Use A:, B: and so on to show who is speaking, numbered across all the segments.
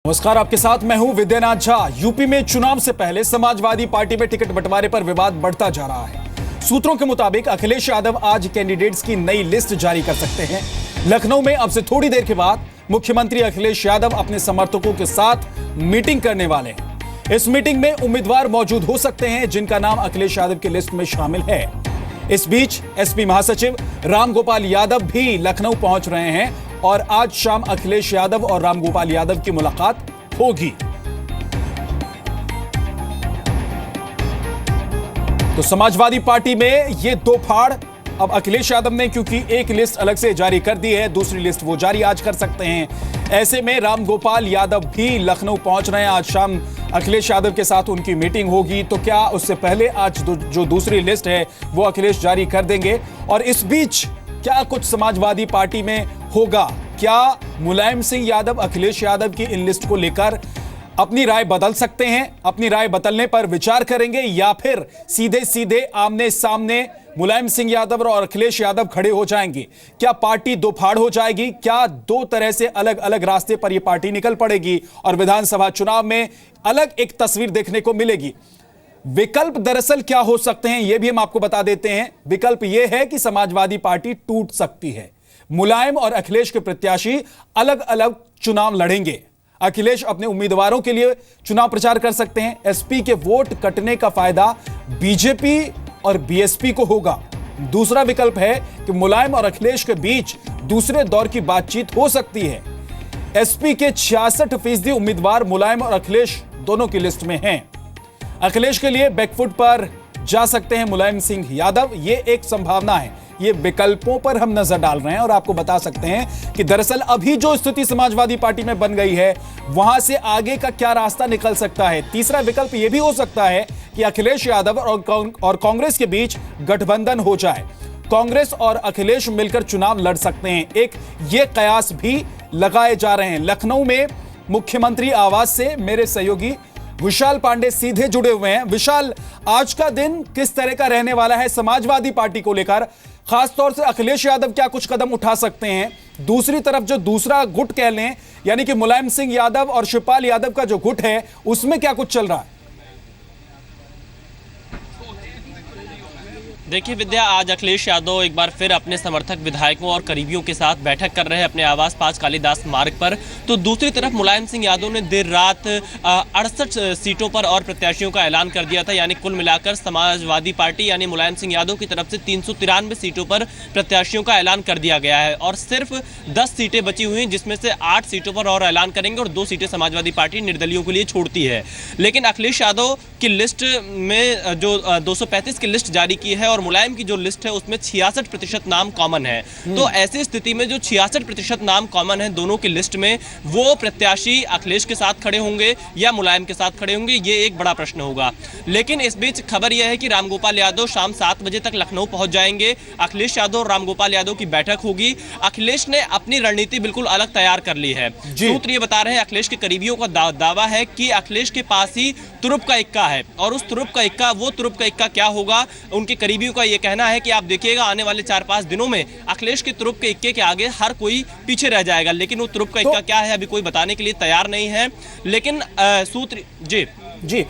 A: नमस्कार, आपके साथ मैं हूं विद्यानाथ झा। यूपी में चुनाव से पहले समाजवादी पार्टी में टिकट बंटवारे पर विवाद बढ़ता जा रहा है। सूत्रों के मुताबिक अखिलेश यादव आज कैंडिडेट्स की नई लिस्ट जारी कर सकते हैं। लखनऊ में अब से थोड़ी देर के बाद मुख्यमंत्री अखिलेश यादव अपने समर्थकों के साथ मीटिंग करने वाले हैं। इस मीटिंग में उम्मीदवार मौजूद हो सकते हैं जिनका नाम अखिलेश यादव की लिस्ट में शामिल है। इस बीच एसपी महासचिव रामगोपाल यादव भी लखनऊ पहुंच रहे हैं और आज शाम अखिलेश यादव और रामगोपाल यादव की मुलाकात होगी। तो समाजवादी पार्टी में ये दो फाड़, अब अखिलेश यादव ने क्योंकि एक लिस्ट अलग से जारी कर दी है, दूसरी लिस्ट वो जारी आज कर सकते हैं। ऐसे में रामगोपाल यादव भी लखनऊ पहुंच रहे हैं। आज शाम अखिलेश यादव के साथ उनकी मीटिंग होगी। तो क्या उससे पहले आज जो दूसरी लिस्ट है वो अखिलेश जारी कर देंगे? और इस बीच क्या कुछ समाजवादी पार्टी में होगा? क्या मुलायम सिंह यादव अखिलेश यादव की इन लिस्ट को लेकर अपनी राय बदल सकते हैं? अपनी राय बदलने पर विचार करेंगे या फिर सीधे सीधे आमने सामने मुलायम सिंह यादव और अखिलेश यादव खड़े हो जाएंगे? क्या पार्टी दो फाड़ हो जाएगी? क्या दो तरह से अलग अलग रास्ते पर यह पार्टी निकल पड़ेगी और विधानसभा चुनाव में अलग एक तस्वीर देखने को मिलेगी? विकल्प दरअसल क्या हो सकते हैं यह भी हम आपको बता देते हैं। विकल्प यह है कि समाजवादी पार्टी टूट सकती है। मुलायम और अखिलेश के प्रत्याशी अलग अलग चुनाव लड़ेंगे। अखिलेश अपने उम्मीदवारों के लिए चुनाव प्रचार कर सकते हैं। एसपी के वोट कटने का फायदा बीजेपी और बीएसपी को होगा। दूसरा विकल्प है कि मुलायम और अखिलेश के बीच दूसरे दौर की बातचीत हो सकती है। एसपी के 66% उम्मीदवार मुलायम और अखिलेश दोनों की लिस्ट में हैं। अखिलेश के लिए बैकफुट पर जा सकते हैं मुलायम सिंह यादव, ये एक संभावना है। ये विकल्पों पर हम नजर डाल रहे हैं और आपको बता सकते हैं कि दरअसल अभी जो स्थिति समाजवादी पार्टी में बन गई है वहां से आगे का क्या रास्ता निकल सकता है। तीसरा विकल्प यह भी हो सकता है कि अखिलेश यादव और कांग्रेस के बीच गठबंधन हो जाए। कांग्रेस और अखिलेश मिलकर चुनाव लड़ सकते हैं। एक ये कयास भी लगाए जा रहे हैं। लखनऊ में मुख्यमंत्री आवास से मेरे सहयोगी विशाल पांडे सीधे जुड़े हुए हैं। विशाल, आज का दिन किस तरह का रहने वाला है समाजवादी पार्टी को लेकर? खासतौर से अखिलेश यादव क्या कुछ कदम उठा सकते हैं? दूसरी तरफ जो दूसरा गुट कह लें, यानी कि मुलायम सिंह यादव और शिवपाल यादव का जो गुट है, उसमें क्या कुछ चल रहा है?
B: देखिए विद्या, आज अखिलेश यादव एक बार फिर अपने समर्थक विधायकों और करीबियों के साथ बैठक कर रहे हैं अपने आवास 5 कालीदास मार्ग पर। तो दूसरी तरफ मुलायम सिंह यादव ने देर रात 68 सीटों पर और प्रत्याशियों का ऐलान कर दिया था। यानी कुल मिलाकर समाजवादी पार्टी यानी मुलायम सिंह यादव की तरफ से 393 सीटों पर प्रत्याशियों का ऐलान कर दिया गया है और सिर्फ 10 सीटें बची हुई हैं, जिसमें से 8 सीटों पर और ऐलान करेंगे और 2 सीटें समाजवादी पार्टी निर्दलीयों के लिए छोड़ती है। लेकिन अखिलेश यादव की लिस्ट में जो 235 की लिस्ट जारी की है और मुलायम की जो लिस्ट है उसमें 66% नाम कॉमन है। तो ऐसी स्थिति में जो 66% नाम कॉमन है दोनों की लिस्ट में, वो प्रत्याशी अखिलेश के साथ खड़े होंगे या मुलायम के साथ खड़े होंगे, ये एक बड़ा प्रश्न होगा। लेकिन इस बीच खबर यह है कि रामगोपाल यादव शाम 7 बजे तक लखनऊ पहुंच जाएंगे। अखिलेश यादव और रामगोपाल यादव की बैठक होगी। अखिलेश ने अपनी रणनीति बिल्कुल अलग तैयार कर ली है। सूत्र ये बता रहे हैं, अखिलेश के करीबियों का दावा है कि अखिलेश के पास ही तुरुप का इक्का है और उस तुरुप का इक्का क्या होगा, उनके करीबियों का यह कहना है कि आप देखिएगा आने वाले 4-5 दिनों में अखिलेश के तुरुप के इक्के के आगे हर कोई पीछे रह जाएगा। लेकिन वो तुरुप का इक्का क्या है अभी कोई बताने के लिए तैयार नहीं है। लेकिन सूत्र जी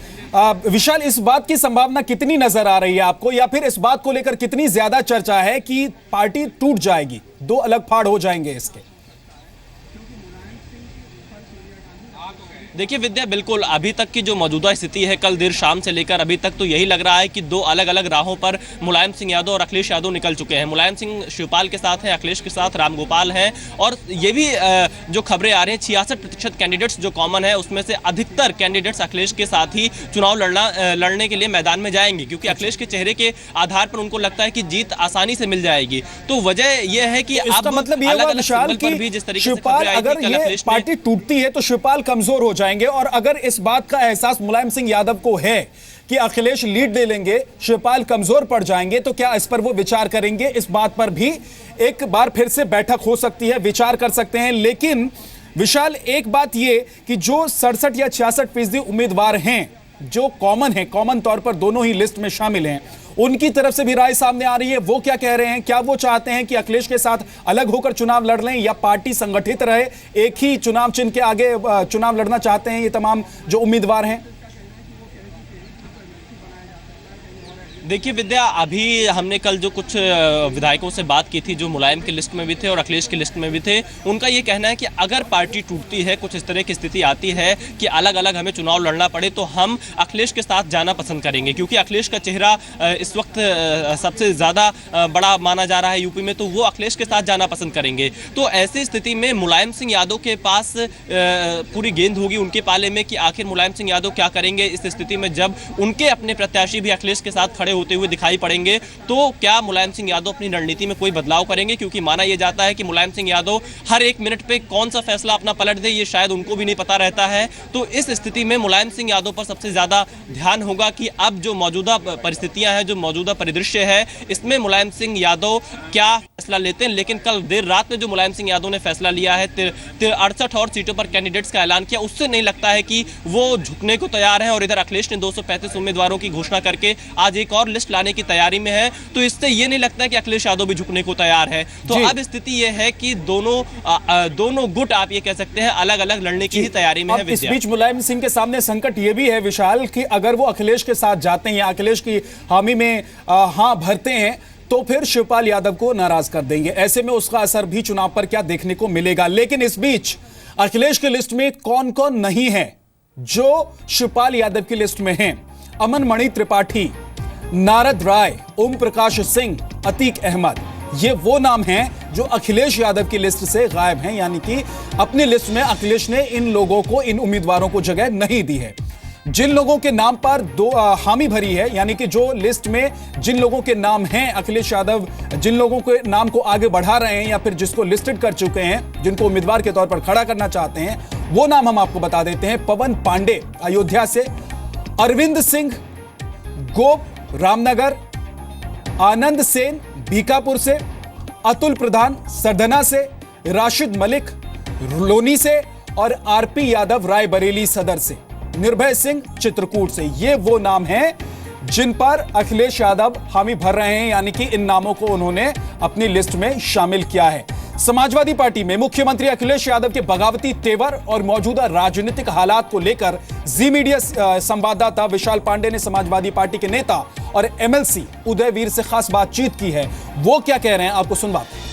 A: विशाल, इस बात की संभावना कितनी नजर आ रही है आपको, या फिर इस बात को लेकर कितनी ज्यादा चर्चा है कि पार्टी टूट जाएगी, दो अलग फाड़ हो जाएंगे इसके?
B: देखिए विद्या, बिल्कुल अभी तक की जो मौजूदा स्थिति है कल देर शाम से लेकर अभी तक तो यही लग रहा है कि दो अलग अलग राहों पर मुलायम सिंह यादव और अखिलेश यादव निकल चुके हैं। मुलायम सिंह शिवपाल के साथ है, अखिलेश के साथ रामगोपाल हैं और ये भी जो खबरें आ रही हैं 66% कैंडिडेट्स जो कॉमन है उसमें से अधिकतर कैंडिडेट्स अखिलेश के साथ ही चुनाव लड़ने के लिए मैदान में जाएंगे, क्योंकि अखिलेश के चेहरे के आधार पर उनको लगता है कि जीत आसानी से मिल जाएगी। तो वजह यह है कि
A: अब मतलब शिवपाल, अगर ये पार्टी टूटती है तो शिवपाल कमजोर हो जाएंगे। और अगर इस बात का एहसास मुलायम सिंह यादव को है कि अखिलेश लीड ले लेंगे, शिवपाल कमजोर पड़ जाएंगे, तो क्या इस पर वो विचार करेंगे? इस बात पर भी एक बार फिर से बैठक हो सकती है, विचार कर सकते हैं। लेकिन विशाल, एक बात ये कि जो 67 या 66% उम्मीदवार हैं जो कॉमन है, कॉमन तौर पर दोनों ही लिस्ट में शामिल हैं, उनकी तरफ से भी राय सामने आ रही है। वो क्या कह रहे हैं? क्या वो चाहते हैं कि अखिलेश के साथ अलग होकर चुनाव लड़ लें या पार्टी संगठित रहे, एक ही चुनाव चिन्ह के आगे चुनाव लड़ना चाहते हैं ये तमाम जो उम्मीदवार हैं?
B: देखिए विद्या, अभी हमने कल जो कुछ विधायकों से बात की थी जो मुलायम की लिस्ट में भी थे और अखिलेश की लिस्ट में भी थे, उनका ये कहना है कि अगर पार्टी टूटती है, कुछ इस तरह की स्थिति आती है कि अलग अलग हमें चुनाव लड़ना पड़े, तो हम अखिलेश के साथ जाना पसंद करेंगे, क्योंकि अखिलेश का चेहरा इस वक्त सबसे ज़्यादा बड़ा माना जा रहा है यूपी में, तो वो अखिलेश के साथ जाना पसंद करेंगे। तो ऐसी स्थिति में मुलायम सिंह यादव के पास पूरी गेंद होगी उनके पाले में कि आखिर मुलायम सिंह यादव क्या करेंगे इस स्थिति में, जब उनके अपने प्रत्याशी भी अखिलेश के साथ खड़े होते हुए दिखाई पड़ेंगे। तो क्या मुलायम सिंह यादव अपनी रणनीति में कोई बदलाव करेंगे? क्योंकि माना यह जाता है कि मुलायम सिंह यादव हर एक मिनट पे कौन सा फैसला अपना पलट दे, ये शायद उनको भी नहीं पता रहता है। तो इस स्थिति में मुलायम सिंह यादव पर सबसे ज्यादा ध्यान होगा कि अब जो मौजूदा परिस्थितियां हैं, जो मौजूदा परिदृश्य है, इसमें मुलायम सिंह यादव क्या फैसला लेते हैं। लेकिन कल देर रात में जो मुलायम सिंह यादव ने फैसला लिया है, 68 और सीटों पर कैंडिडेट्स का ऐलान किया, उससे नहीं लगता है कि वो झुकने को तैयार है। और इधर अखिलेश ने 235 उम्मीदवारों की घोषणा करके आज एक और लिस्ट लाने की तैयारी में है, तो इससे ये नहीं लगता कि अखिलेश यादव भी झुकने को तैयार है। तो अब स्थिति ये है कि दोनों गुट आप ये कह सकते हैं अलग अलग लड़ने की ही तैयारी में है।
A: इस बीच मुलायम सिंह के सामने संकट ये भी है विशाल कि अगर वो अखिलेश के साथ जाते हैं या अखिलेश की हामी में हां भरते हैं तो फिर शिवपाल यादव को नाराज कर देंगे। ऐसे में उसका असर भी चुनाव पर क्या देखने को मिलेगा। लेकिन इस बीच अखिलेश की लिस्ट में कौन कौन नहीं है जो शिवपाल यादव की लिस्ट में हैं? अमन मणि त्रिपाठी, नारद राय, ओम प्रकाश सिंह, अतीक अहमद, ये वो नाम हैं जो अखिलेश यादव की लिस्ट से गायब हैं। यानी कि अपनी लिस्ट में अखिलेश ने इन लोगों को, इन उम्मीदवारों को जगह नहीं दी है। जिन लोगों के नाम पर हामी भरी है, यानी कि जो लिस्ट में जिन लोगों के नाम हैं, अखिलेश यादव जिन लोगों के नाम को आगे बढ़ा रहे हैं या फिर जिसको लिस्टेड कर चुके हैं, जिनको उम्मीदवार के तौर पर खड़ा करना चाहते हैं, वो नाम हम आपको बता देते हैं। पवन पांडे अयोध्या से, अरविंद सिंह गोप रामनगर, आनंद सेन बीकापुर से, अतुल प्रधान सरधना से, राशिद मलिक लोनी से और आरपी यादव रायबरेली सदर से, निर्भय सिंह चित्रकूट से। ये वो नाम हैं जिन पर अखिलेश यादव हामी भर रहे हैं, यानी कि इन नामों को उन्होंने अपनी लिस्ट में शामिल किया है। समाजवादी पार्टी में मुख्यमंत्री अखिलेश यादव के बगावती तेवर और मौजूदा राजनीतिक हालात को लेकर जी मीडिया संवाददाता विशाल पांडे ने समाजवादी पार्टी के नेता और एमएलसी उदय वीर से खास बातचीत की है। वो क्या कह रहे हैं आपको सुनवाते हैं।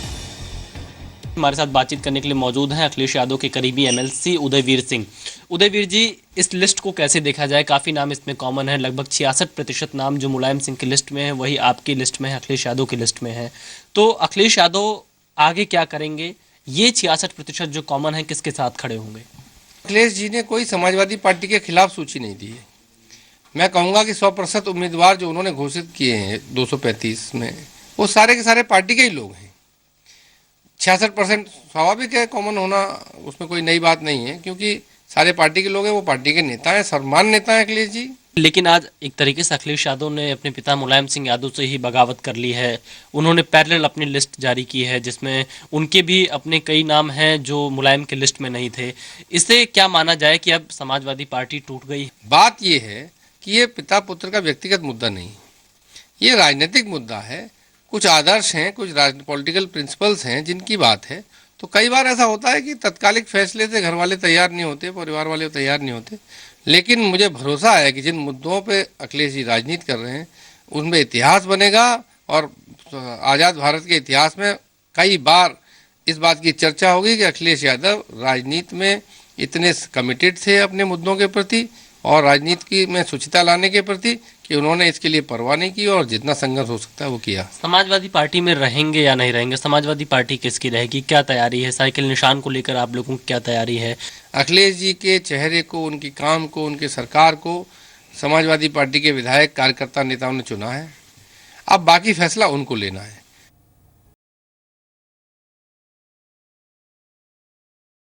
B: हमारे साथ बातचीत करने के लिए मौजूद हैं अखिलेश यादव के करीबी एमएलसी उदय वीर सिंह। उदय वीर जी, इस लिस्ट को कैसे देखा जाए? काफ़ी नाम इसमें कॉमन है, लगभग 66% नाम जो मुलायम सिंह की लिस्ट में है वही आपकी लिस्ट में है, अखिलेश यादव की लिस्ट में है। तो अखिलेश यादव आगे क्या करेंगे? ये 66% जो कॉमन है किसके साथ खड़े होंगे?
C: अखिलेश जी ने कोई समाजवादी पार्टी के खिलाफ सूची नहीं दी है। मैं कहूँगा कि 100% उम्मीदवार जो उन्होंने घोषित किए हैं 235 में, वो सारे के सारे पार्टी के ही लोग हैं। 66% स्वाभाविक है कॉमन होना, उसमें कोई नई बात नहीं है, क्योंकि सारे पार्टी के लोग हैं, वो पार्टी के नेता हैं, सर्वमान्य नेता हैं अखिलेश जी।
B: लेकिन आज एक तरीके से अखिलेश यादव ने अपने पिता मुलायम सिंह यादव से ही बगावत कर ली है। उन्होंने पैरेलल अपनी लिस्ट जारी की है जिसमें उनके भी अपने कई नाम हैं जो मुलायम की लिस्ट में नहीं थे। इससे क्या माना जाए कि अब समाजवादी पार्टी टूट गई?
C: बात यह है कि ये पिता पुत्र का व्यक्तिगत मुद्दा नहीं, ये राजनीतिक मुद्दा है। कुछ आदर्श हैं, कुछ पॉलिटिकल प्रिंसिपल्स हैं जिनकी बात है। तो कई बार ऐसा होता है कि तत्कालिक फैसले से घर वाले तैयार नहीं होते, परिवार वाले तैयार नहीं होते। लेकिन मुझे भरोसा है कि जिन मुद्दों पे अखिलेश जी राजनीति कर रहे हैं उनमें इतिहास बनेगा। और आज़ाद भारत के इतिहास में कई बार इस बात की चर्चा होगी कि अखिलेश यादव राजनीति में इतने कमिटेड थे अपने मुद्दों के प्रति और राजनीति में शुचिता लाने के प्रति कि उन्होंने इसके लिए परवाह नहीं की और जितना संघर्ष हो सकता है वो किया।
B: समाजवादी पार्टी में रहेंगे या नहीं रहेंगे? समाजवादी पार्टी किसकी रहेगी? क्या तैयारी है? साइकिल निशान को लेकर आप लोगों की क्या तैयारी है?
C: अखिलेश जी के चेहरे को, उनकी काम को, उनके सरकार को समाजवादी पार्टी के विधायक, कार्यकर्ता, नेताओं ने चुना है। अब बाकी फैसला उनको लेना है।